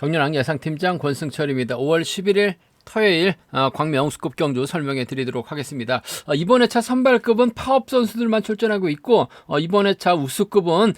정윤왕 예상팀장 권승철입니다. 5월 11일 토요일 광명우스컵 경주 설명해 드리도록 하겠습니다. 이번 회차 선발급은 파업 선수들만 출전하고 있고 이번 회차 우수급은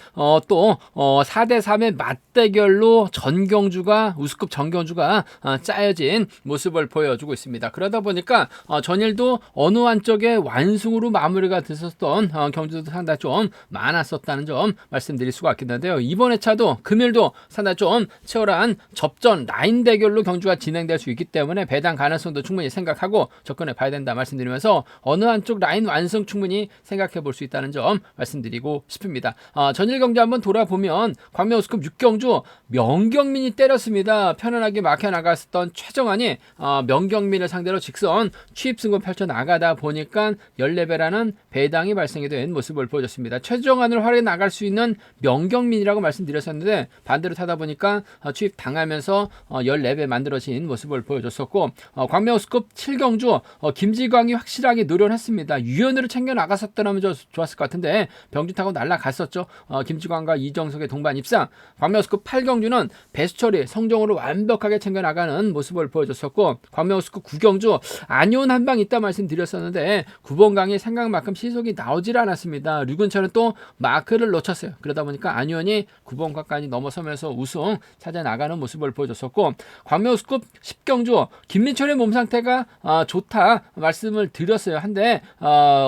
또 4대3의 맞대결로 전경주가 우수급 전경주가 짜여진 모습을 보여주고 있습니다. 그러다 보니까 전일도 어느 한쪽에 완승으로 마무리가 됐었던 경주도 상당히 좀 많았었다는 점 말씀드릴 수가 있겠는데요. 이번 회차도 금일도 상당히 좀 치열한 접전 라인 대결로 경주가 진행될 수 있기 때문에 배당 가능성도 충분히 생각하고 접근해 봐야 된다 말씀드리면서 어느 한쪽 라인 완성 충분히 생각해 볼 수 있다는 점 말씀드리고 싶습니다. 전일 경기 한번 돌아보면 광명우스컵 6경주 명경민이 때렸습니다. 편안하게 막혀 나갔었던 최정환이 명경민을 상대로 직선 취입 승부 펼쳐 나가다 보니까 14배라는 배당이 발생이 된 모습을 보여줬습니다. 최정환을 활용해 나갈 수 있는 명경민이라고 말씀드렸었는데 반대로 타다 보니까 취입 당하면서 14배 만들어진 모습을 보여줬었고 광명우스컵 7경주 김지광이 확실하게 노련했습니다. 유연으로 챙겨 나갔었더라면 좋았을 것 같은데 병주 타고 날아갔었죠. 김지광과 이정석의 동반 입상. 광명우스컵 8경주는 배수철이 성정으로 완벽하게 챙겨 나가는 모습을 보여줬었고 광명우스컵 9경주 안효은 한 방 있다 말씀드렸었는데 9번 강이 생각만큼 시속이 나오질 않았습니다. 류근철은 또 마크를 놓쳤어요. 그러다 보니까 안효은이 9번 강까지 넘어서면서 우승 찾아 나가는 모습을 보여줬었고 광명우스컵 10경주 김민철의 몸 상태가 좋다 말씀을 드렸어요. 한데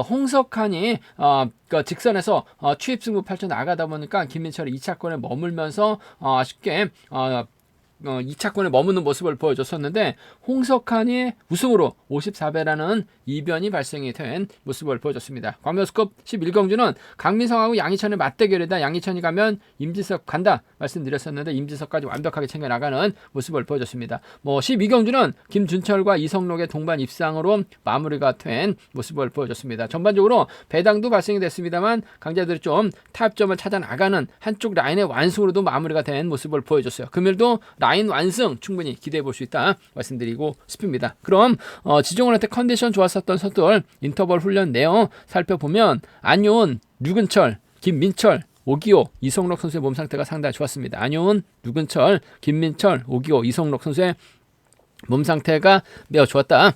홍석환이 직선에서 취입 승부 펼쳐 나가다 보니까 김민철이 2차권에 머물면서 아쉽게 2차권에 머무는 모습을 보여줬었는데 홍석환이 우승으로 54배라는 이변이 발생이 된 모습을 보여줬습니다. 광명우스컵 11경주는 강민성하고 양희천의 맞대결이다. 양희천이 가면 임지석 간다 말씀드렸었는데 임지석까지 완벽하게 챙겨나가는 모습을 보여줬습니다. 12경주는 김준철과 이성록의 동반 입상으로 마무리가 된 모습을 보여줬습니다. 전반적으로 배당도 발생이 됐습니다만 강자들이 좀 타협점을 찾아 나가는 한쪽 라인의 완승으로도 마무리가 된 모습을 보여줬어요. 금일도 라인 완승 충분히 기대해 볼 수 있다 말씀드리고 싶습니다. 그럼 지종원한테 컨디션 좋았었던 선수들 인터벌 훈련 내용 살펴보면 안효은, 류근철, 김민철, 오기호, 이성록 선수의 몸 상태가 상당히 좋았습니다. 안효은, 류근철, 김민철, 오기호, 이성록 선수의 몸 상태가 매우 좋았다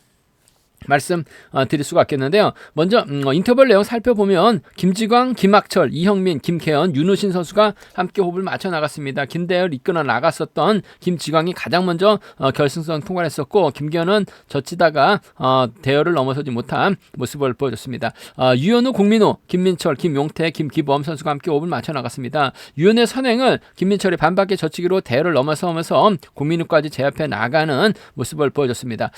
말씀 드릴 수가 있겠는데요. 먼저 인터벌 내용 살펴보면 김지광, 김학철, 이형민, 김태현, 윤우신 선수가 함께 호흡을 맞춰 나갔습니다. 김대열 이끌어 나갔었던 김지광이 가장 먼저 결승선 통과를 했었고 김기현은 젖히다가 대열을 넘어서지 못한 모습을 보여줬습니다. 유현우, 공민호, 김민철, 김용태, 김기범 선수가 함께 호흡을 맞춰 나갔습니다. 유현의 선행을 김민철이 반바퀴 젖히기로 대열을 넘어서면서 공민호까지 제압해 나가는 모습을 보여줬습니다.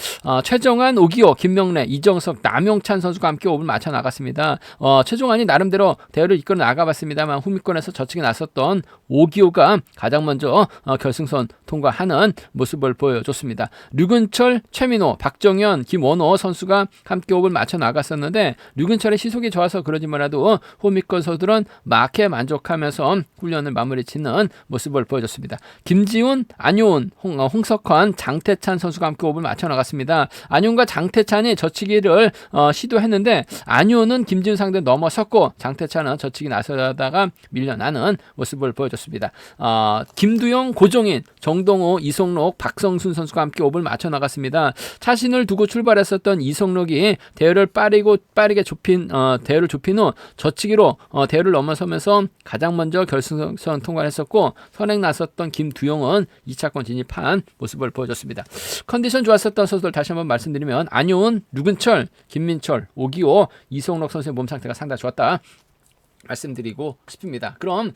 최정환, 오기호, 김명래, 이정석, 남용찬 선수가 함께 호흡을 맞춰 나갔습니다. 최종환이 나름대로 대회를 이끌어 나가봤습니다만 후미권에서 젖히게 나섰던 오기호가 가장 먼저 결승선 통과하는 모습을 보여줬습니다. 류근철, 최민호, 박정현, 김원호 선수가 함께 호흡을 맞춰 나갔었는데 류근철의 시속이 좋아서 그러지 뭐라도 후미권 선수들은 마크에 만족하면서 훈련을 마무리 짓는 모습을 보여줬습니다. 김지훈, 안효은, 홍석환, 장태찬 선수가 함께 호흡을 맞춰 나갔습니다. 안효은과 장태찬이 젖히기를 시도했는데 안효은은 김지훈 상대 넘어섰고 장태찬은 젖히기 나서다가 밀려나는 모습을 보여줬습니다. 김두영, 고종인, 정동호, 이성록, 박성순 선수가 함께 호흡을 맞춰 나갔습니다. 차신을 두고 출발했었던 이성록이 대회를 빠르게 좁힌 대회를 좁힌 후 젖히기로 대회를 넘어서면서 가장 먼저 결승선 통과를 했었고 선행 나섰던 김두영은 2차권 진입한 모습을 보여줬습니다. 컨디션 좋았었던 선수들 다시 한번 말씀드리면 안효은, 류근철, 김민철, 오기호, 이성록 선수의 몸 상태가 상당히 좋았다 말씀드리고 싶습니다. 그럼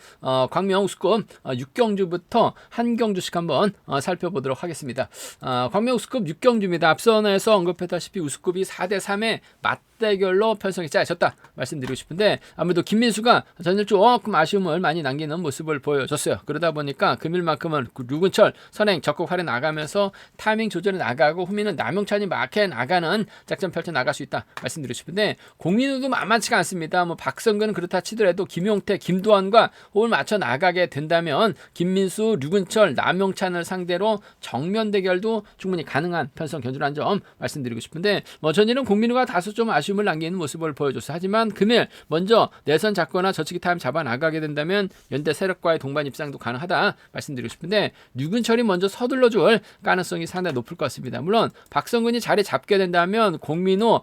광명우스컵 6경주부터 한 경주씩 한번 살펴보도록 하겠습니다. 광명우스컵 6경주입니다. 앞선에서 언급했다시피 우스컵이 4대3의 맞대결로 편성이 짜여졌다 말씀드리고 싶은데 아무래도 김민수가 전일 조금 아쉬움을 많이 남기는 모습을 보여줬어요. 그러다 보니까 금일만큼은 류근철 선행 적극 활용 나가면서 타이밍 조절해 나가고 후미는 남용찬이 마크해 나가는 작전 펼쳐 나갈 수 있다 말씀드리고 싶은데 공민우도 만만치가 않습니다. 박성근은 그렇다 치더라도 치더라도 김용태, 김도환과 호흡을 맞춰 나가게 된다면 김민수, 류근철, 남용찬을 상대로 정면 대결도 충분히 가능한 편성 견주라는 점 말씀드리고 싶은데 전일은 공민우가 다소 좀 아쉬움을 남기는 모습을 보여줬어요. 하지만 금일 먼저 내선 잡거나 저치기 타임 잡아 나가게 된다면 연대 세력과의 동반 입상도 가능하다 말씀드리고 싶은데 류근철이 먼저 서둘러줄 가능성이 상당히 높을 것 같습니다. 물론 박성근이 자리 잡게 된다면 공민우,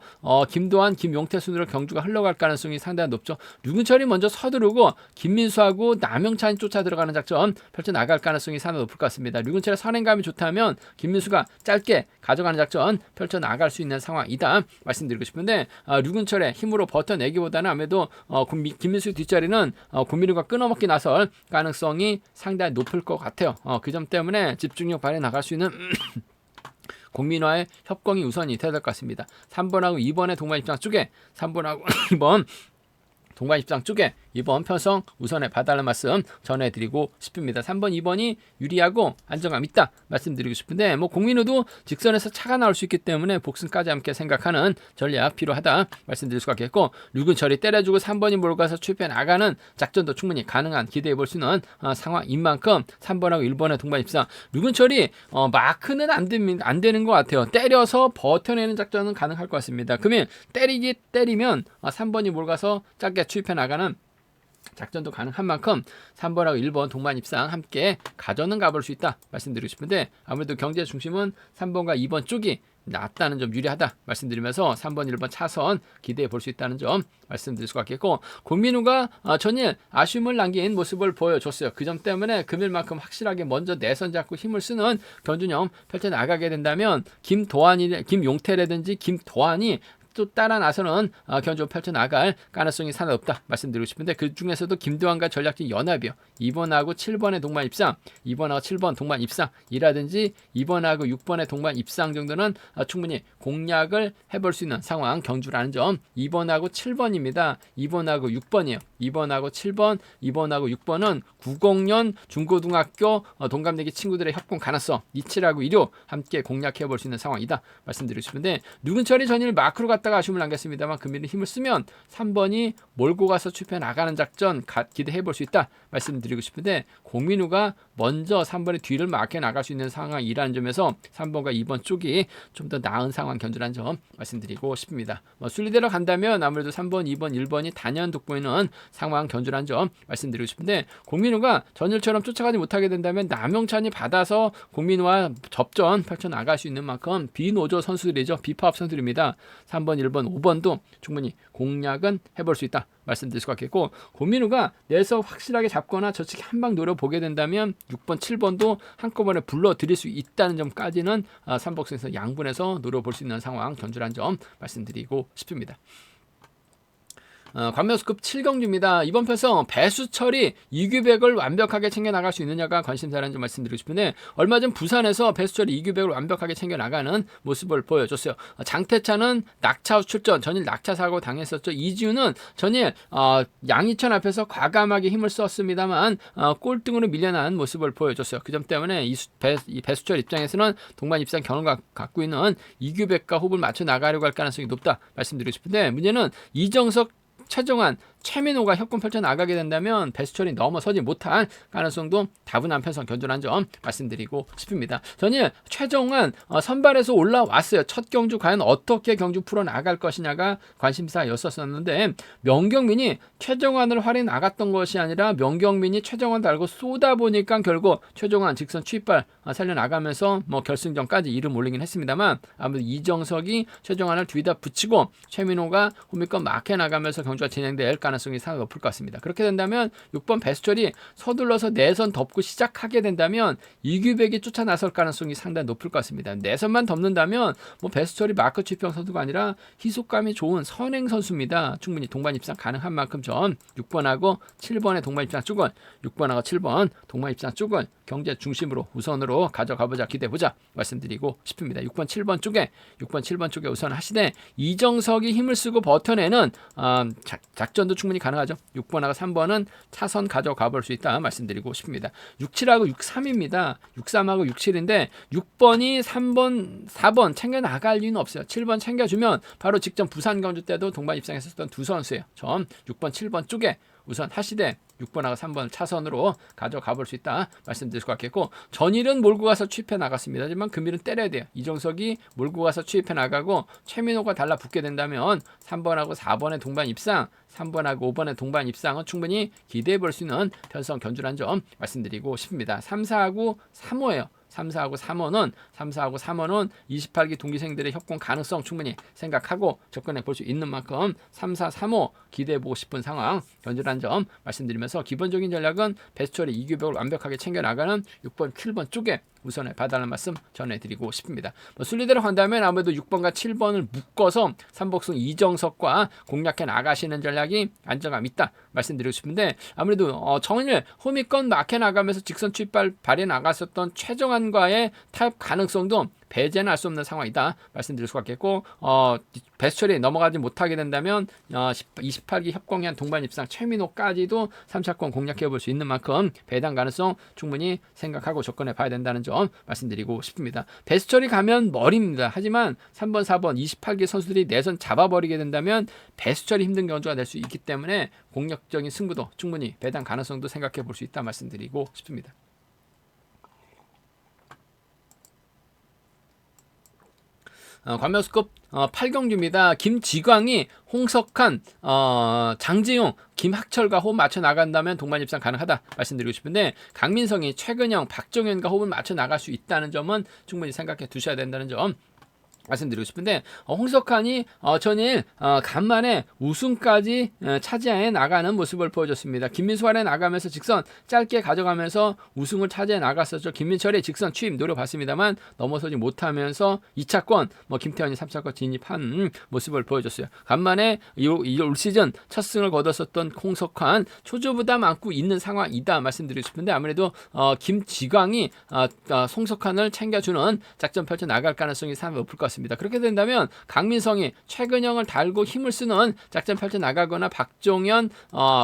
김도환, 김용태 순으로 경주가 흘러갈 가능성이 상당히 높죠. 류근철이 먼저 서두르고 김민수하고 남영찬이 쫓아 들어가는 작전 펼쳐 나갈 가능성이 상당히 높을 것 같습니다. 류근철의 선행감이 좋다면 김민수가 짧게 가져가는 작전 펼쳐 나갈 수 있는 상황이다 말씀드리고 싶은데 류근철의 힘으로 버텨내기보다는 아무래도 김민수의 뒷자리는 공민우가 끊어먹기 나설 가능성이 상당히 높을 것 같아요. 그 점 때문에 집중력 발휘 나갈 수 있는 공민화의 협공이 우선이 돼야 될 것 같습니다. 3번하고 2번의 동반 입장 쪽에 3번하고 2번 동반 입장 쪽에 이번 편성 우선에 봐달라는 말씀 전해드리고 싶습니다. 3번, 2번이 유리하고 안정감 있다 말씀드리고 싶은데 공민우도 직선에서 차가 나올 수 있기 때문에 복승까지 함께 생각하는 전략 필요하다 말씀드릴 수가 있겠고 류근철이 때려주고 3번이 몰고 가서 추입해 나가는 작전도 충분히 가능한 기대해 볼 수 있는 상황인 만큼 3번하고 1번의 동반 입장 류근철이 마크는 안 되는 것 같아요. 때려서 버텨내는 작전은 가능할 것 같습니다. 그러면 때리면 3번이 몰고 가서 짧게 추입해 나가는 작전도 가능한 만큼 3번하고 1번 동반 입상 함께 가져는 가볼 수 있다 말씀드리고 싶은데 아무래도 경제 중심은 3번과 2번 쪽이 낫다는 점 유리하다 말씀드리면서 3번 1번 차선 기대해 볼 수 있다는 점 말씀드릴 수가 있겠고 공민우가 전일 아쉬움을 남긴 모습을 보여줬어요. 그 점 때문에 금일만큼 확실하게 먼저 내선 잡고 힘을 쓰는 견준형 펼쳐 나가게 된다면 김용태라든지 김도환이 또 따라 나서는 견주 펼쳐 나갈 가능성이 상당히 높다 말씀드리고 싶은데 그 중에서도 김도환과 전략진 연합이요. 2번하고 7번의 동반 입상, 2번하고 7번 동반 입상이라든지 2번하고 6번의 동반 입상 정도는 충분히 공략을 해볼 수 있는 상황 경주라는 점 2번하고 7번입니다. 2번하고 6번이에요. 2번하고 7번, 2번하고 6번은 90년 중고등학교 동갑내기 친구들의 협공 가능성 27하고 1호 함께 공략해 볼 수 있는 상황이다 말씀드리고 싶은데 류근철이 전일 마크로 갔다가 아쉬움을 남겼습니다만 금일은 힘을 쓰면 3번이 몰고 가서 추패 나가는 작전 기대해 볼 수 있다 말씀드리고 싶은데 공민우가 먼저 3번의 뒤를 막혀 나갈 수 있는 상황이라는 점에서 3번과 2번 쪽이 좀 더 나은 상황 견주라는 점 말씀드리고 싶습니다. 순리대로 간다면 아무래도 3번, 2번, 1번이 단연 돋보이는 상황 견주라는 점 말씀드리고 싶은데 공민우가 전일처럼 쫓아가지 못하게 된다면 남용찬이 받아서 공민우와 접전 펼쳐 나갈 수 있는 만큼 비노조 선수들이죠. 비파업 선수들입니다. 3번, 1번, 5번도 충분히 공략은 해볼 수 있다 말씀드릴 수가 있겠고 공민우가 내서 확실하게 잡거나 저측 한방 노려보게 된다면 6번, 7번도 한꺼번에 불러들일 수 있다는 점까지는 삼복승에서 양분해서 노려볼 수 있는 상황 견주라는 점 말씀드리고 싶습니다. 관명수급 7경주입니다. 이번 편성 배수철이 이규백을 완벽하게 챙겨나갈 수 있느냐가 관심사라는 점 말씀드리고 싶은데 얼마 전 부산에서 배수철이 이규백을 완벽하게 챙겨나가는 모습을 보여줬어요. 장태찬은 낙차 후 출전, 전일 낙차 사고 당했었죠. 이지우는 전일 양희천 앞에서 과감하게 힘을 썼습니다만 꼴등으로 밀려난 모습을 보여줬어요. 그 점 때문에 이 배수철 입장에서는 동반 입상 경험을 갖고 있는 이규백과 호흡을 맞춰 나가려고 할 가능성이 높다 말씀드리고 싶은데 문제는 이정석 최종환, 최민호가 협공 펼쳐 나가게 된다면 배수철이 넘어서지 못할 가능성도 다분한 편성 견주라는 점 말씀드리고 싶습니다. 전일 최종환 선발에서 올라왔어요. 첫 경주 과연 어떻게 경주 풀어 나갈 것이냐가 관심사였었는데 명경민이 최종환을 활에 나갔던 것이 아니라 명경민이 최종환 달고 쏘다 보니까 결국 최종환 직선 추입발 살려나가면서 결승전까지 이름 올리긴 했습니다만 아무래도 이정석이 최종환을 뒤에다 붙이고 최민호가 호미권 막혀 나가면서 경주가 진행될 가능성이 상당히 높을 것 같습니다. 그렇게 된다면 6번 배수철이 서둘러서 내선 덮고 시작하게 된다면 이규백이 쫓아 나설 가능성이 상당히 높을 것 같습니다. 내선만 덮는다면 배수철이 마크 취평 선수가 아니라 희속감이 좋은 선행 선수입니다. 충분히 동반 입상 가능한 만큼 전 6번하고 7번의 동반 입상 쪽은 6번하고 7번 동반 입상 쪽은 경제 중심으로 우선으로 가져가보자 기대보자 말씀드리고 싶습니다. 6번 7번 쪽에 우선 하시되 이정석이 힘을 쓰고 버텨내는 작전도 충분히 가능하죠. 6번하고 3번은 차선 가져가 볼 수 있다 말씀드리고 싶습니다. 67하고 63입니다. 63하고 67인데 6번이 3번, 4번 챙겨 나갈 이유는 없어요. 7번 챙겨주면 바로 직전 부산 경주 때도 동반 입상했었던 두 선수예요. 전 6번, 7번 쪽에 우선 하시되 6번하고 3번 차선으로 가져가 볼 수 있다 말씀드릴 것 같겠고, 전일은 몰고 가서 취입해 나갔습니다. 하지만 금일은 때려야 돼요. 이정석이 몰고 가서 취입해 나가고 최민호가 달라붙게 된다면 3번하고 4번의 동반 입상, 3번하고 5번의 동반 입상은 충분히 기대해 볼 수 있는 편성 견주란 점 말씀드리고 싶습니다. 3, 4하고 3호예요. 3, 4하고 3호는 28기 동기생들의 협공 가능성 충분히 생각하고 접근해 볼 수 있는 만큼 3, 4, 3호 기대해 보고 싶은 상황 견주란 점 말씀드리면서, 기본적인 전략은 배수철의 이규벽을 완벽하게 챙겨나가는 6번, 7번 쪽에 우선에 봐달라는 말씀 전해드리고 싶습니다. 순리대로 간다면 아무래도 6번과 7번을 묶어서 삼복승 이정석과 공략해 나가시는 전략이 안정감 있다 말씀드리고 싶은데, 아무래도 전일 호미권 막해 나가면서 직선 출발 발에 나갔었던 최정환과의 타협 가능성도 배제는 할 수 없는 상황이다 말씀드릴 수가 있겠고, 배수철이 넘어가지 못하게 된다면 28기 협공위한 동반 입상 최민호까지도 3차권 공략해 볼 수 있는 만큼 배당 가능성 충분히 생각하고 접근해 봐야 된다는 점 말씀드리고 싶습니다. 배수철이 가면 머리입니다. 하지만 3번, 4번 28기 선수들이 내선 잡아버리게 된다면 배수철이 힘든 경주가 될 수 있기 때문에 공략적인 승부도 충분히 배당 가능성도 생각해 볼 수 있다 말씀드리고 싶습니다. 관명수급 8경주입니다. 김지광이 홍석한, 장지용, 김학철과 호흡 맞춰 나간다면 동반 입상 가능하다 말씀드리고 싶은데, 강민성이 최근영, 박정현과 호흡을 맞춰 나갈 수 있다는 점은 충분히 생각해 두셔야 된다는 점 말씀드리고 싶은데, 홍석환이 전일 간만에 우승까지 차지해 나가는 모습을 보여줬습니다. 김민수 아래 나가면서 직선 짧게 가져가면서 우승을 차지해 나갔었죠. 김민철의 직선 취임 노려봤습니다만 넘어서지 못하면서 2차권, 김태환이 3차권 진입한 모습을 보여줬어요. 간만에 올 시즌 첫 승을 거뒀었던 홍석환 초조부담 안고 있는 상황이다 말씀드리고 싶은데, 아무래도 김지광이 홍석환을 챙겨주는 작전 펼쳐 나갈 가능성이 상당히 높을 것 같습니다. 그렇게 된다면 강민성이 최근영을 달고 힘을 쓰는 작전 펼쳐 나가거나 박종현,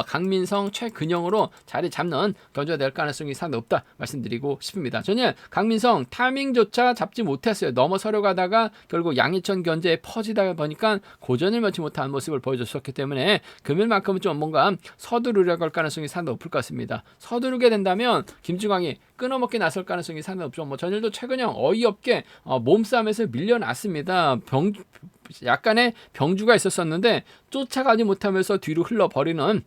강민성, 최근영으로 자리 잡는 견주가 될 가능성이 상당히 높다 말씀드리고 싶습니다. 전일 강민성 타이밍조차 잡지 못했어요. 넘어서려 가다가 결국 양희천 견제에 퍼지다 보니까 고전을 면치 못한 모습을 보여줬었기 때문에 금일만큼은 좀 뭔가 서두르려고 할 가능성이 상당히 높을 것 같습니다. 서두르게 된다면 김주광이 끊어먹게 나설 가능성이 상당히 높죠. 전일도 최근영 어이없게 몸싸움에서 밀려났습니다. 약간의 병주가 있었었는데 쫓아가지 못하면서 뒤로 흘러버리는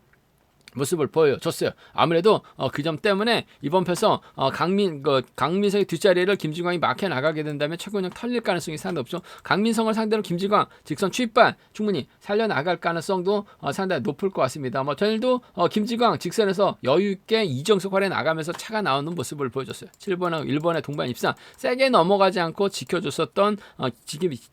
모습을 보여줬어요. 아무래도 그 점 때문에 이번 패서 강민성의 뒷자리를 김지광이 막혀 나가게 된다면 최근영 털릴 가능성이 상당히 높죠. 강민성을 상대로 김지광 직선 취입발 충분히 살려나갈 가능성도 상당히 높을 것 같습니다. 전일도 김지광 직선에서 여유있게 이정석 활에 나가면서 차가 나오는 모습을 보여줬어요. 7번하고 1번의 동반 입상 세게 넘어가지 않고 지켜줬었던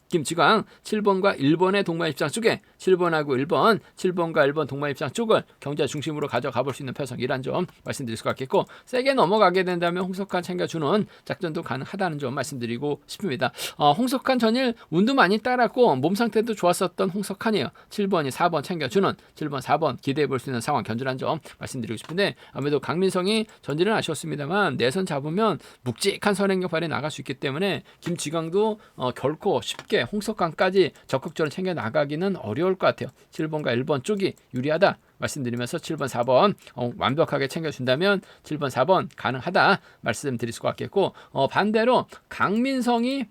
김지광 7번과 1번의 동반 입상 쪽에 7번하고 1번, 7번과 1번 동반 입상 쪽을 경제 중심으로 가져가 볼 수 있는 편성이란 점 말씀드릴 수 있겠고, 세게 넘어가게 된다면 홍석환 챙겨주는 작전도 가능하다는 점 말씀드리고 싶습니다. 홍석환 전일 운도 많이 따랐고 몸 상태도 좋았었던 홍석환이에요. 7번이 4번 챙겨주는 7번, 4번 기대해 볼 수 있는 상황 견주란 점 말씀드리고 싶은데, 아무래도 강민성이 전일은 아쉬웠습니다만 내선 잡으면 묵직한 선행력 발에 나갈 수 있기 때문에 김지광도 결코 쉽게 홍석환까지 적극적으로 챙겨 나가기는 어려울 것 같아요. 7번과 1번 쪽이 유리하다 말씀드리면서 7번, 4번 완벽하게 챙겨준다면 7번, 4번 가능하다 말씀드릴 수가 있겠고, 반대로 강민성이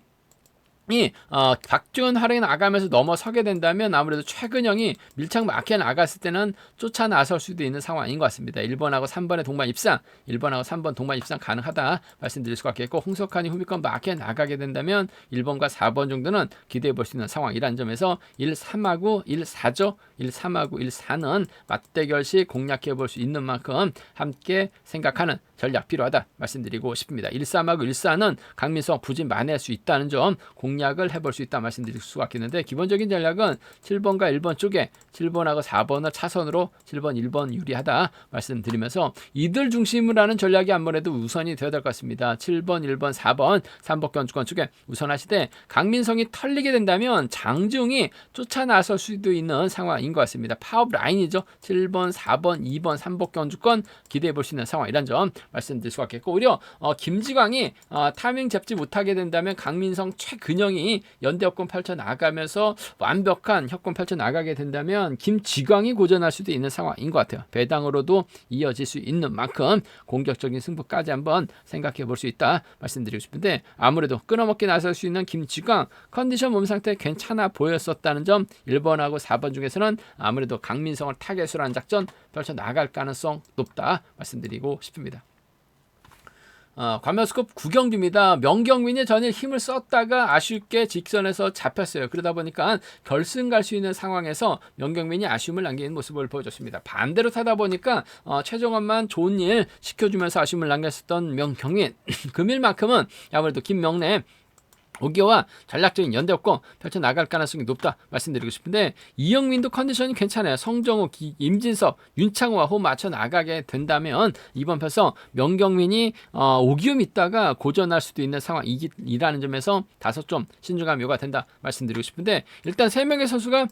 박지원 활에 나가면서 넘어서게 된다면 아무래도 최근영이 밀착 막혀 나갔을 때는 쫓아 나설 수도 있는 상황인 것 같습니다. 1번하고 3번의 동반 입상, 1번하고 3번 동반 입상 가능하다 말씀드릴 수가 있겠고, 홍석환이 후미권 막혀 나가게 된다면 1번과 4번 정도는 기대해 볼 수 있는 상황이라는 점에서 1, 3하고 1, 4죠. 1, 3하고 1, 4는 맞대결식 공략해 볼 수 있는 만큼 함께 생각하는 전략 필요하다 말씀드리고 싶습니다. 1, 3하고 1, 4는 강민성 부진 만회할 수 있다는 점 공략을 해볼 수 있다 말씀드릴 수가 있겠는데, 기본적인 전략은 7번과 1번 쪽에 7번하고 4번을 차선으로 7번, 1번 유리하다 말씀드리면서 이들 중심으로 하는 전략이 아무래도 우선이 되어야 될 것 같습니다. 7번, 1번, 4번 3번 주권 쪽에 우선하시되, 강민성이 털리게 된다면 장지웅이 쫓아 나설 수도 있는 상황인 것 같습니다. 파업 라인이죠. 7번, 4번, 2번 3번 주권 기대해 볼 수 있는 상황이란 점 말씀드릴 수가 있겠고, 오히려 김지광이 타이밍 잡지 못하게 된다면 강민성, 최근영이 연대 협공 펼쳐 나가면서 완벽한 협공 펼쳐 나가게 된다면 김지광이 고전할 수도 있는 상황인 것 같아요. 배당으로도 이어질 수 있는 만큼 공격적인 승부까지 한번 생각해 볼 수 있다 말씀드리고 싶은데, 아무래도 끊어먹기 나설 수 있는 김지광 컨디션 몸 상태 괜찮아 보였었다는 점, 1번하고 4번 중에서는 아무래도 강민성을 타겟으로 한 작전 펼쳐 나갈 가능성 높다 말씀드리고 싶습니다. 과면스컵 9경기입니다. 명경민이 전일 힘을 썼다가 아쉽게 직선에서 잡혔어요. 그러다 보니까 결승 갈 수 있는 상황에서 명경민이 아쉬움을 남기는 모습을 보여줬습니다. 반대로 타다 보니까 최종원만 좋은 일 시켜주면서 아쉬움을 남겼었던 명경민 금일만큼은 아무래도 김명래, 오기호와 전략적인 연대 협공 펼쳐 나갈 가능성이 높다 말씀드리고 싶은데, 이영민도 컨디션이 괜찮아요. 성정우, 임진섭, 윤창호와 호흡 맞춰 나가게 된다면 이번 편성 명경민이 오기움 있다가 고전할 수도 있는 상황이라는 점에서 다소 좀 신중함이 요구된다 말씀드리고 싶은데, 일단 3명의 선수가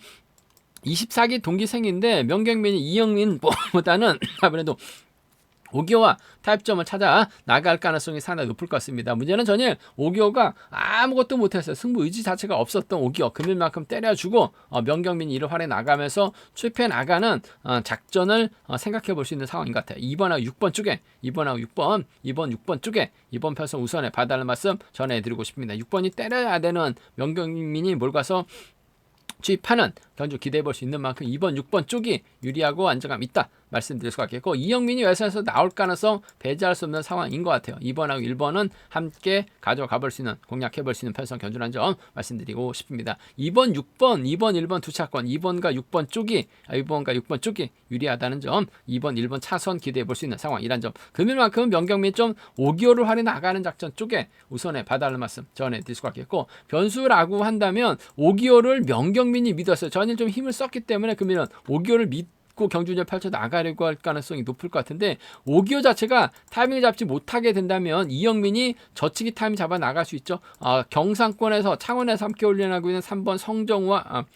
24기 동기생인데 명경민이 이영민보다는 아무래도 오기호와 타협점을 찾아 나갈 가능성이 상당히 높을 것 같습니다. 문제는 전일 오기호가 아무것도 못했어요. 승부 의지 자체가 없었던 오기호, 금일만큼 때려주고 명경민이 이를 활에 나가면서 출패 나가는 작전을 생각해 볼 수 있는 상황인 것 같아요. 2번하고 6번 쪽에, 2번하고 6번, 6번 쪽에 이번 편성 우선에 봐달라는 말씀 전해드리고 싶습니다. 6번이 때려야 되는 명경민이 몰가서 취입하는 경주 기대해 볼 수 있는 만큼 2번, 6번 쪽이 유리하고 안정감 있다 말씀드릴 수가 있겠고, 이영민이 외선에서 나올 가능성 배제할 수 없는 상황인 것 같아요. 2번하고 1번은 함께 가져가 볼 수 있는, 공략해 볼 수 있는 편성 견주라는 점 말씀드리고 싶습니다. 2번, 6번, 2번, 1번 두 차권, 2번과 6번 쪽이 유리하다는 점, 2번, 1번 차선 기대해 볼 수 있는 상황이란 점, 금일만큼 명경민 좀 5개월을 활에 나가는 작전 쪽에 우선에 봐달라는 말씀 전해드릴 수가 있겠고, 변수라고 한다면 5개월을 명경민이 믿었어요. 전일 좀 힘을 썼기 때문에 금일은 5개월을 믿고 경주전 펼쳐 나가려고 할 가능성이 높을 것 같은데, 오기호 자체가 타이밍을 잡지 못하게 된다면 이영민이 저치기 타이밍 잡아 나갈 수 있죠. 경상권에서 창원에서 함께 훈련하고 있는 3번 성정우와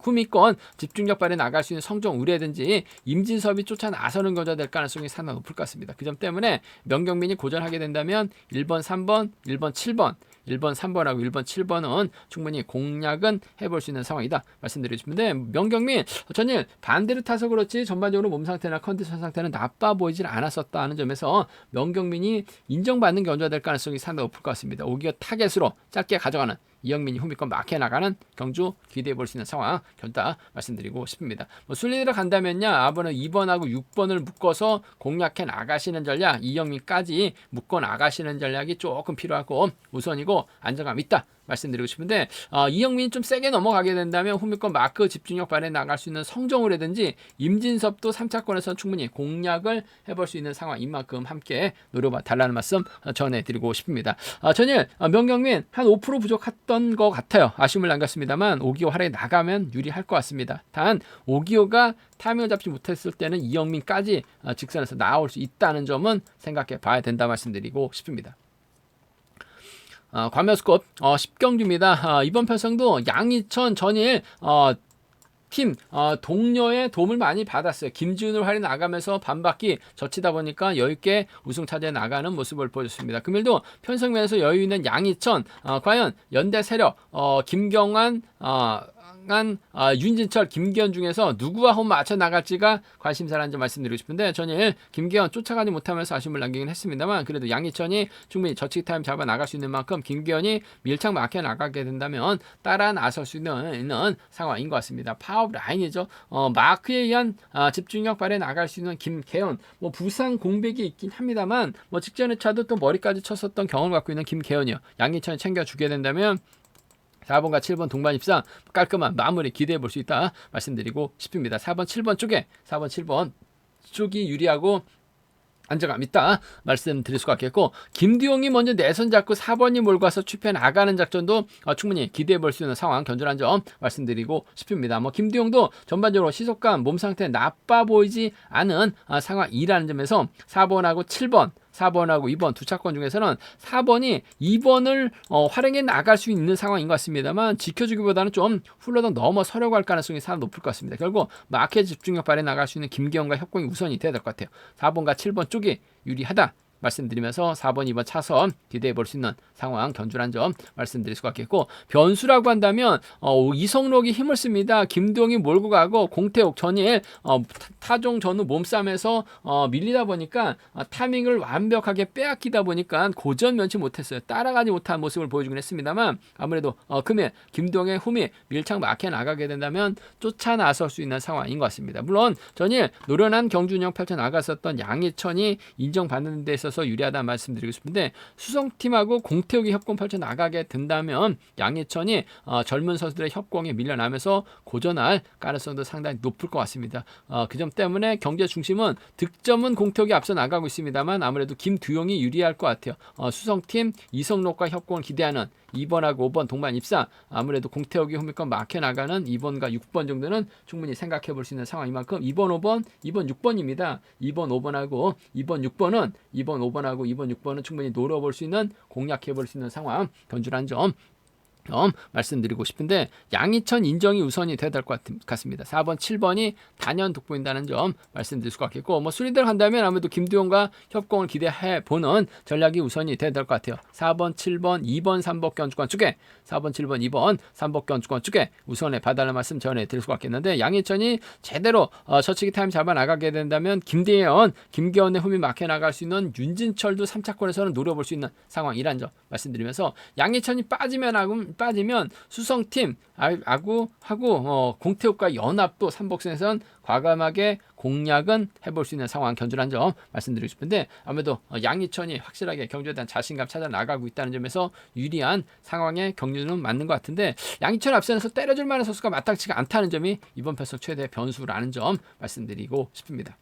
후미권 집중력 발휘 나갈 수 있는 성정우라든지 임진섭이 쫓아 나서는 경주가 될 가능성이 상당히 높을 것 같습니다. 그 점 때문에 명경민이 고전하게 된다면 1번, 3번, 1번, 7번 1번, 3번하고 1번, 7번은 충분히 공략은 해볼 수 있는 상황이다 말씀드리고 싶은데, 명경민 전일 반대로 타서 그렇지 전반적으로 몸 상태나 컨디션 상태는 나빠 보이질 않았었다는 점에서 명경민이 인정받는 경주가 될 가능성이 상당히 높을 것 같습니다. 오기어 타겟으로 짧게 가져가는 이영민이 후미권 막혀 나가는 경주 기대해 볼 수 있는 상황 견다 말씀드리고 싶습니다. 순리대로 간다면요, 아버는 2번하고 6번을 묶어서 공략해 나가시는 전략, 이영민까지 묶어 나가시는 전략이 조금 필요하고 우선이고 안정감 있다 말씀드리고 싶은데, 이영민이 좀 세게 넘어가게 된다면 후미권 마크 집중력 발휘 나갈 수 있는 성정우라든지 임진섭도 3차권에서 충분히 공략을 해볼 수 있는 상황인 만큼 함께 노려봐 달라는 말씀 전해드리고 싶습니다. 전일 명경민 한 5% 부족했던 것 같아요. 아쉬움을 남겼습니다만 오기호 활약이 나가면 유리할 것 같습니다. 단 오기호가 타이밍을 잡지 못했을 때는 이영민까지 직선에서 나올 수 있다는 점은 생각해 봐야 된다 말씀드리고 싶습니다. 과면스컵 10경주입니다. 이번 편성도 양희천 전일 팀 동료의 도움을 많이 받았어요. 김지훈을 활이 나가면서 반바퀴 젖히다 보니까 여유있게 우승 차지해 나가는 모습을 보여줬습니다. 금일도 편성면에서 여유있는 양희천, 과연 연대 세력 김경환, 윤진철, 김기현 중에서 누구와 호흡 맞춰 나갈지가 관심사라는 점 말씀드리고 싶은데, 전일 김기현 쫓아가지 못하면서 아쉬움을 남기긴 했습니다만, 그래도 양희천이 충분히 저치기 타임 잡아 나갈 수 있는 만큼 김기현이 밀착 막혀 나가게 된다면 따라 나설 수 있는 상황인 것 같습니다. 파업 라인이죠. 마크에 의한 집중력 발휘 나갈 수 있는 김계현, 부상 공백이 있긴 합니다만 직전에 차도 또 머리까지 쳤었던 경험을 갖고 있는 김계현이요. 양희천이 챙겨주게 된다면 4번과 7번 동반 입상 깔끔한 마무리 기대해 볼 수 있다 말씀드리고 싶습니다. 4번, 7번 쪽이 유리하고 안정감 있다 말씀드릴 수가 있겠고, 김두용이 먼저 내선 잡고 4번이 몰고 와서 취패 나가는 작전도 충분히 기대해 볼 수 있는 상황 견주란 점 말씀드리고 싶습니다. 김두용도 전반적으로 시속감, 몸 상태 나빠 보이지 않은 상황이라는 점에서 4번하고 7번 4번하고 2번 두 차권 중에서는 4번이 2번을 활용해 나갈 수 있는 상황인 것 같습니다만 지켜주기보다는 좀 훌러덩 넘어서려고 할 가능성이 상당히 높을 것 같습니다. 결국 마켓 집중력 발휘해 나갈 수 있는 김기현과 협공이 우선이 돼야 될 것 같아요. 4번과 7번 쪽이 유리하다 말씀드리면서 4번, 2번 차선 기대해 볼 수 있는 상황 견줄한 점 말씀드릴 수가 있겠고, 변수라고 한다면 이성록이 힘을 씁니다. 김동이 몰고 가고 공태욱 전일 타종 전후 몸싸움에서 밀리다 보니까 타이밍을 완벽하게 빼앗기다 보니까 고전 면치 못했어요. 따라가지 못한 모습을 보여주긴 했습니다만 아무래도 금일 김동의 홈이 밀착 막혀 나가게 된다면 쫓아 나설 수 있는 상황인 것 같습니다. 물론 전일 노련한 경주운영 펼쳐 나갔었던 양희천이 인정받는 데 있어서 유리하다 말씀드리고 싶은데, 수성팀하고 공태욱이 협공 펼쳐 나가게 된다면 양희천이 젊은 선수들의 협공에 밀려나면서 고전할 가능성도 상당히 높을 것 같습니다. 그 점 때문에 경제 중심은 득점은 공태욱이 앞서 나가고 있습니다만 아무래도 김두용이 유리할 것 같아요. 수성팀 이성록과 협공을 기대하는 2번하고 5번 동반 입상, 아무래도 공태욱이 홈이권 막혀 나가는 2번과 6번 정도는 충분히 생각해 볼 수 있는 상황인 만큼 2번, 5번, 2번, 6번입니다. 2번, 5번하고 2번, 6번은 2번, 5번하고 2번, 6번은 충분히 노려볼 수 있는, 공략해 볼 수 있는 상황 견줄한 점 말씀드리고 싶은데, 양희천 인정이 우선이 돼야 될 것 같습니다. 4번, 7번이 단연 돋보인다는 점 말씀드릴 수가 있겠고, 수리대로 한다면 아무래도 김두용과 협공을 기대해 보는 전략이 우선이 돼야 될 것 같아요. 4번, 7번, 2번, 3번 견주권 쪽에 4번, 7번, 2번, 3번 견주권 쪽에 우선에 봐달라는 말씀 전해드릴 수가 있겠는데, 양희천이 제대로 저치기 타임 잡아 나가게 된다면 김대현, 김기현의 홈이 막혀 나갈 수 있는 윤진철도 3차권에서는 노려볼 수 있는 상황이란 점 말씀드리면서, 양희천이 빠지면 수성팀 하고 공태욱과 연합도 삼복선에서는 과감하게 공략은 해볼 수 있는 상황 견줄한 점 말씀드리고 싶은데, 아무래도 양희천이 확실하게 경주에 대한 자신감 찾아 나가고 있다는 점에서 유리한 상황의 경주는 맞는 것 같은데, 양희천 앞선에서 때려줄 만한 선수가 마땅치가 않다는 점이 이번 편성 최대 변수라는 점 말씀드리고 싶습니다.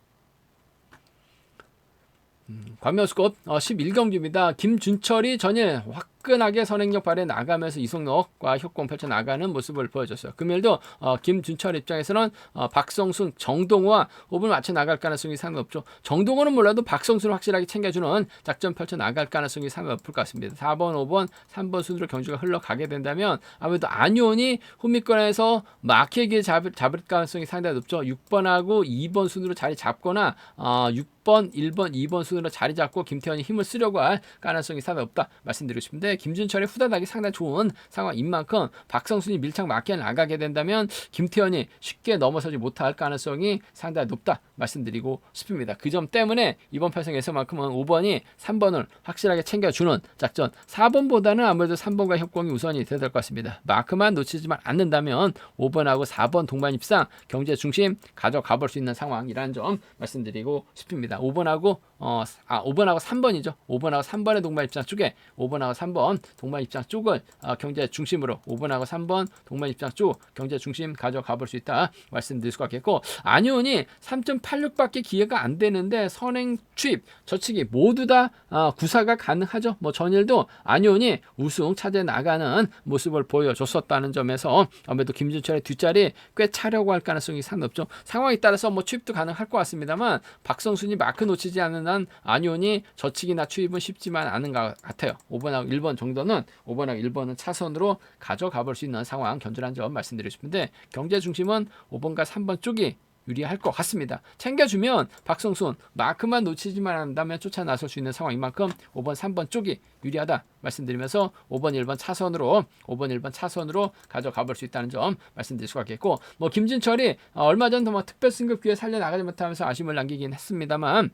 광명스컵 11경기입니다. 김준철이 전일 화끈하게 선행력 발휘해 나가면서 이성록과 협공 펼쳐 나가는 모습을 보여줬어요. 금일도 김준철 입장에서는 박성순, 정동호와 호흡을 맞춰 나갈 가능성이 상당히 높죠. 정동호는 몰라도 박성순을 확실하게 챙겨주는 작전 펼쳐 나갈 가능성이 상당히 높을 것 같습니다. 4번, 5번, 3번 순으로 경주가 흘러가게 된다면 아무래도 안효원이 홈미권에서 막히게 잡을 가능성이 상당히 높죠. 6번하고 2번 순으로 자리 잡거나 6번, 1번, 2번 순으로 자리 잡고 김태현이 힘을 쓰려고 할 가능성이 상당히 없다 말씀드리고 싶은데, 김준철의 후다닥이 상당히 좋은 상황인 만큼 박성순이 밀착 맞게 나가게 된다면 김태현이 쉽게 넘어서지 못할 가능성이 상당히 높다 말씀드리고 싶습니다. 그 점 때문에 이번 편성에서만큼은 5번이 3번을 확실하게 챙겨주는 작전, 4번보다는 아무래도 3번과 협공이 우선이 돼야 될 것 같습니다. 마크만 놓치지만 않는다면 5번하고 4번 동반 입상 경제 중심 가져가 볼 수 있는 상황이라는 점 말씀드리고 싶습니다. 5번하고 3번이죠. 5번하고 3번의 동반 입장 쪽에 5번하고 3번 동반 입장 쪽을 경제 중심으로 5번하고 3번 동반 입장 쪽 경제 중심 가져가 볼 수 있다 말씀드릴 수가 있겠고, 안효은이 3.86밖에 기회가 안 되는데 선행 투입 저치기 모두 다 구사가 가능하죠. 전일도 안효은이 우승 차지해 나가는 모습을 보여줬었다는 점에서 아무래도 김준철의 뒷자리 꽤 차려고 할 가능성이 상당히 높죠. 상황에 따라서 투입도 가능할 것 같습니다만 박성순이 마크 놓치지 않는 한 안효은이 저치기나 투입은 쉽지만 않은 것 같아요. 5번하고 1번 정도는 5번하고 1번은 차선으로 가져가 볼 수 있는 상황 견줄한 점 말씀드리고 싶은데, 경제 중심은 5번과 3번 쪽이 유리할 것 같습니다. 챙겨주면 박성순 마크만 놓치지만 않는다면 쫓아 나설 수 있는 상황인 만큼 5번, 3번 쪽이 유리하다 말씀드리면서 5번, 1번 차선으로 가져가 볼 수 있다는 점 말씀드릴 수가 있겠고, 김진철이 얼마 전 특별 승급 기회 살려나가지 못하면서 아쉬움을 남기긴 했습니다만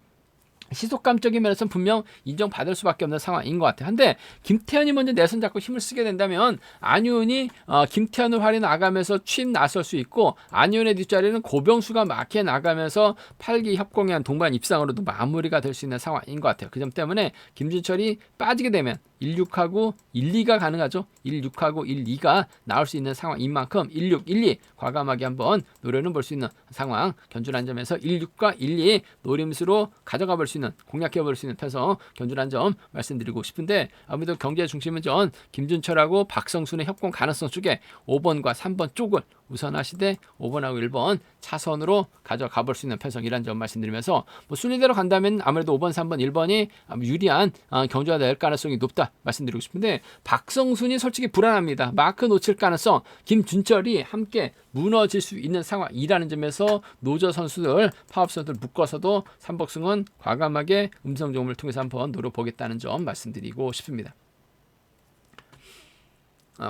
시속감적인 면에서는 분명 인정받을 수밖에 없는 상황인 것 같아요. 근데 김태현이 먼저 내선 잡고 힘을 쓰게 된다면 안효은이 김태현을 활이 나가면서 취임 나설 수 있고, 안효은의 뒷자리는 고병수가 막혀 나가면서 8기 협공에 한 동반 입상으로도 마무리가 될 수 있는 상황인 것 같아요. 그 점 때문에 김준철이 빠지게 되면 16하고 1, 2가 가능하죠. 16하고 1, 2가 나올 수 있는 상황인 만큼 16, 1, 2 과감하게 한번 노려는 볼 수 있는 상황 견줄한 점에서 16과 1, 2 노림수로 가져가 볼 수 있는, 공략해 볼 수 있는 편성 견줄한 점 말씀드리고 싶은데, 아무래도 경제 중심은 전 김준철하고 박성순의 협공 가능성 쪽에 5번과 3번 쪽을 우선하시되 5번하고 1번 차선으로 가져가 볼 수 있는 편성이라는 점 말씀드리면서 뭐 순위대로 간다면 아무래도 5번, 3번, 1번이 유리한 경주가 될 가능성이 높다 말씀드리고 싶은데 박성순이 솔직히 불안합니다. 마크 놓칠 가능성, 김준철이 함께 무너질 수 있는 상황이라는 점에서 노저 선수들, 파업 선수들 묶어서도 삼복승은 과감하게 음성 조음을 통해서 한번 노려보겠다는 점 말씀드리고 싶습니다.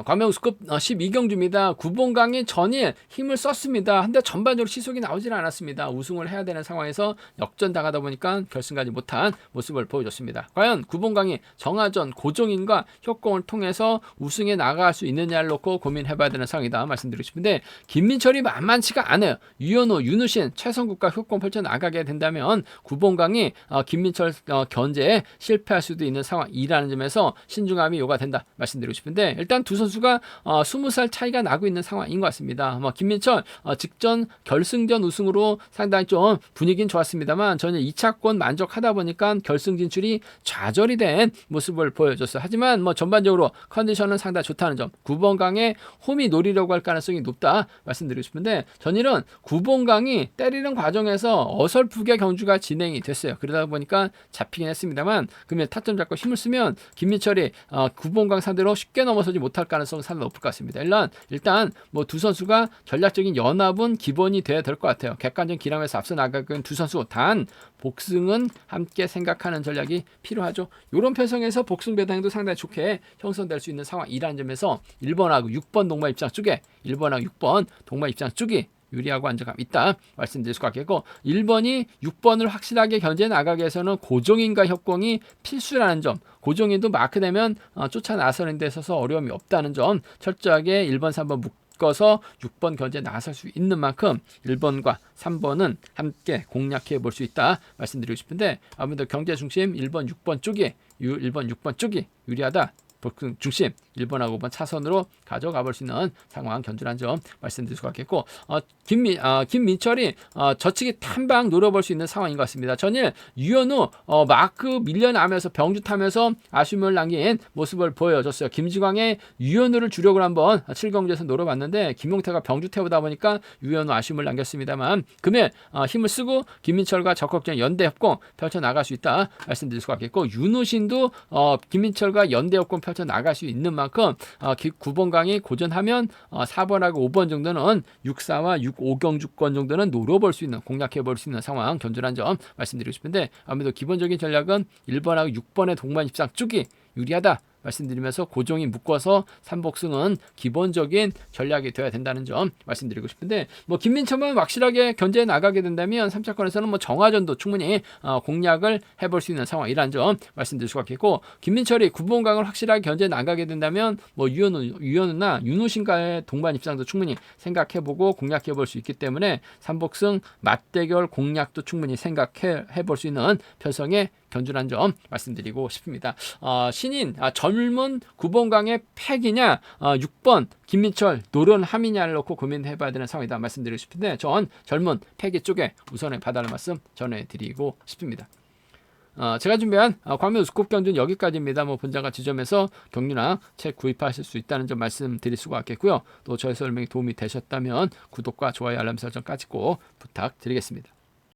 광명우스컵 12경주입니다. 구봉강이 전일 힘을 썼습니다. 한데 전반적으로 시속이 나오질 않았습니다. 우승을 해야 되는 상황에서 역전당하다 보니까 결승까지 못한 모습을 보여줬습니다. 과연 구봉강이 정하전 고종인과 협공을 통해서 우승에 나갈 수 있느냐를 놓고 고민해봐야 되는 상황이다 말씀드리고 싶은데 김민철이 만만치가 않아요. 유현우, 윤우신, 최성국과 협공 펼쳐나가게 된다면 구봉강이 김민철 견제에 실패할 수도 있는 상황이라는 점에서 신중함이 요구된다 말씀드리고 싶은데 일단 두 선수가 20살 차이가 나고 있는 상황인 것 같습니다. 김민철 직전 결승전 우승으로 상당히 좀 분위기는 좋았습니다만 저는 2차권 만족하다 보니까 결승 진출이 좌절이 된 모습을 보여줬어요. 하지만 전반적으로 컨디션은 상당히 좋다는 점, 구봉강의 홈이 노리려고 할 가능성이 높다 말씀드리고 싶은데 전일은 구봉강이 때리는 과정에서 어설프게 경주가 진행이 됐어요. 그러다 보니까 잡히긴 했습니다만 그러면 타점 잡고 힘을 쓰면 김민철이 구봉강 상대로 쉽게 넘어서지 못할 가능성은 상당히 높을 것 같습니다. 일단 두 선수가 전략적인 연합은 기본이 돼야 될 것 같아요. 객관적인 기량에서 앞서 나가는 두 선수 단 복승은 함께 생각하는 전략이 필요하죠. 이런 편성에서 복승 배당도 상당히 좋게 형성될 수 있는 상황이라는 점에서 1번하고 6번 동반 입장 쪽에 1번하고 6번 동반 입장 쪽이 유리하고 안정감 있다 말씀드릴 수가 있겠고 1번이 6번을 확실하게 견제 나가기 위해서는 고종인과 협공이 필수라는 점, 고종인도 마크되면 쫓아 나서는 데 있어서 어려움이 없다는 점 철저하게 1번, 3번 묶어서 6번 견제 나설 수 있는 만큼 1번과 3번은 함께 공략해 볼 수 있다 말씀드리고 싶은데 아무래도 경제 중심 1번, 6번 쪽이 1번, 6번 쪽이 유리하다. 복승 중심 1번하고 5번 차선으로 가져가 볼 수 있는 상황 견주란 점 말씀드릴 수가 있겠고 김민철이 저치기 탐방 노려볼 수 있는 상황인 것 같습니다. 전일 유현우 마크 밀려나면서 병주 타면서 아쉬움을 남긴 모습을 보여줬어요. 김지광의 유현우를 주력으로 한번 7경주에서 노려봤는데 김용태가 병주 태우다 보니까 유현우 아쉬움을 남겼습니다만 금일 힘을 쓰고 김민철과 적극적인 연대 협공 펼쳐나갈 수 있다 말씀드릴 수가 있겠고 윤우신도 김민철과 연대 협공 펼쳐나갈 수 있는 만큼 9번강이 고전하면 4번하고 5번 정도는 6-4와 6-5 경주권 정도는 노려볼 수 있는 공략해볼 수 있는 상황 견주란 점 말씀드리고 싶은데 아무래도 기본적인 전략은 1번하고 6번의 동반 입장 쪽이 유리하다 말씀드리면서 고종이 묶어서 삼복승은 기본적인 전략이 되어야 된다는 점 말씀드리고 싶은데 김민철만 확실하게 견제해 나가게 된다면 3차권에서는 정화전도 충분히 공략을 해볼 수 있는 상황이라는 점 말씀드릴 수가 있겠고 김민철이 구봉강을 확실하게 견제해 나가게 된다면 유현우나 윤우신과의 동반 입장도 충분히 생각해보고 공략해볼 수 있기 때문에 삼복승 맞대결 공략도 충분히 생각해볼 수 있는 편성의 견주란 점 말씀드리고 싶습니다. 신인 젊은 구봉강의 팩이냐 6번 김민철 노련함이냐를 놓고 고민해봐야 되는 상황이다 말씀드리고 싶은데 전 젊은 팩이 쪽에 우선의 받아는 말씀 전해드리고 싶습니다. 제가 준비한 광명 우스컵 경주는 여기까지입니다. 본장과 지점에서 경륜랑 책 구입하실 수 있다는 점 말씀드릴 수가 있겠고요. 또 저의 설명이 도움이 되셨다면 구독과 좋아요 알람 설정까지 꼭 부탁드리겠습니다.